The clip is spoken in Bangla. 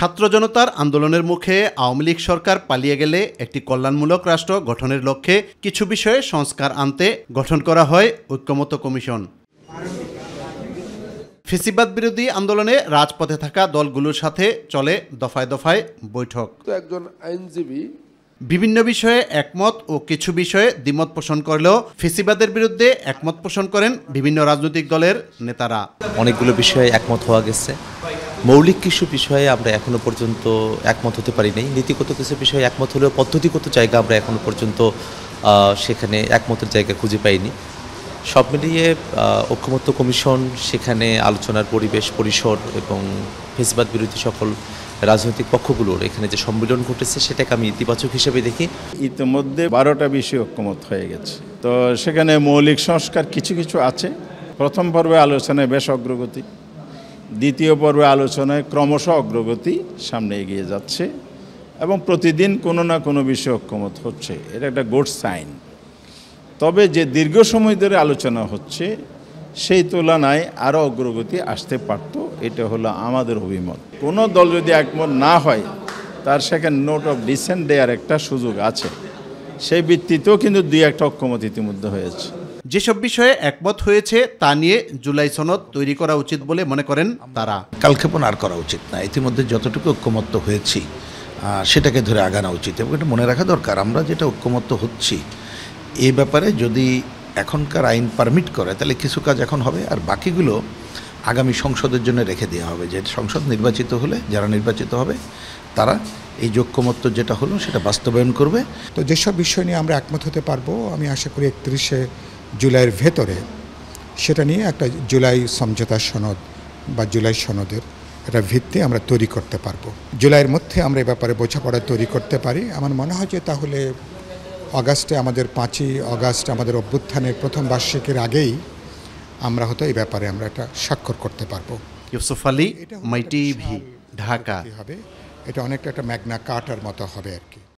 ছাত্র জনতার আন্দোলনের মুখে আওয়ামী লীগ সরকার পালিয়ে গেলে একটি কল্যাণমূলক রাষ্ট্র গঠনের লক্ষ্যে কিছু বিষয়ে সংস্কার আনতে গঠন করা হয় ঐক্যমত্য কমিশন। ফ্যাসিবাদ বিরোধী আন্দোলনে রাজপথে থাকা দলগুলোর সাথে চলে দফায় দফায় বৈঠক। একজন আইনজীবী বিভিন্ন বিষয়ে একমত ও কিছু বিষয়ে দ্বিমত পোষণ করলেও ফ্যাসিবাদের বিরুদ্ধে একমত পোষণ করেন বিভিন্ন রাজনৈতিক দলের নেতারা। অনেকগুলো বিষয়ে একমত হওয়া গেছে। মৌলিক কিছু বিষয়ে আমরা এখনো পর্যন্ত একমত হতে পারি নাই। নীতিগত কিছু বিষয়ে একমত হলেও পদ্ধতিগত জায়গা আমরা এখনো পর্যন্ত সেখানে একমতের জায়গা খুঁজে পাইনি। সব মিলিয়ে ঐক্যমত্য কমিশন সেখানে আলোচনার পরিবেশ পরিসর এবং ফ্যাসিবাদ বিরোধী সকল রাজনৈতিক পক্ষগুলোর এখানে যে সম্মিলন ঘটেছে সেটাকে আমি ইতিবাচক হিসেবে দেখি। ইতিমধ্যে 12টা বিষয় ঐক্যমত হয়ে গেছে। তো সেখানে মৌলিক সংস্কার কিছু কিছু আছে। প্রথম পর্বে আলোচনায় বেশ অগ্রগতি, দ্বিতীয় পর্বে আলোচনায় ক্রমশ অগ্রগতি সামনে এগিয়ে যাচ্ছে এবং প্রতিদিন কোনো না কোনো বিষয়ে ঐক্যমত হচ্ছে। এটা একটা গুড সাইন। তবে যে দীর্ঘ সময় ধরে আলোচনা হচ্ছে সেই তুলনায় আরও অগ্রগতি আসতে পারত, এটা হলো আমাদের অভিমত। কোনো দল যদি একমত না হয় তার সেখানে নোট অফ ডিসেন্ট দেওয়ার একটা সুযোগ আছে। সেই ভিত্তিতেও কিন্তু দুই একটা ঐক্যমত ইতিমধ্যে হয়েছে। যেসব বিষয়ে একমত হয়েছে তা নিয়ে জুলাই সনদ তৈরি করা উচিত বলে মনে করেন তারা। কালক্ষেপণ আর করা উচিত না। ইতিমধ্যে যতটুকু ঐক্যমত্য হয়েছি সেটাকে ধরে আগানো উচিত এবং এটা মনে রাখা দরকার, আমরা যেটা ঐক্যমত্য হচ্ছি এই ব্যাপারে যদি এখনকার আইন পারমিট করে তাহলে কিছু কাজ এখন হবে, আর বাকিগুলো আগামী সংসদের জন্য রেখে দেওয়া হবে। যে সংসদ নির্বাচিত হলে যারা নির্বাচিত হবে তারা এই ঐক্যমত্য যেটা হলো সেটা বাস্তবায়ন করবে। তো যেসব বিষয় নিয়ে আমরা একমত হতে পারবো আমি আশা করি 31শে জুলাইয়ের ভেতরে সেটা নিয়ে একটা জুলাই সমঝোতা সনদ বা জুলাই সনদের একটা ভিত্তি আমরা তৈরি করতে পারবো। জুলাইয়ের মধ্যে আমরা এ ব্যাপারে বোঝাপড়া তৈরি করতে পারি। আমার মনে হয় যে তাহলে অগাস্টে আমাদের 5ই অগাস্ট আমাদের অভ্যুত্থানের প্রথম বার্ষিকীর আগেই আমরা হয়তো এই ব্যাপারে আমরা একটা স্বাক্ষর করতে পারবো। ইউসুফ আলী, মাই টিভি, ঢাকা। হবে এটা অনেকটা একটা ম্যাগনা কার্টার মতো হবে আর কি।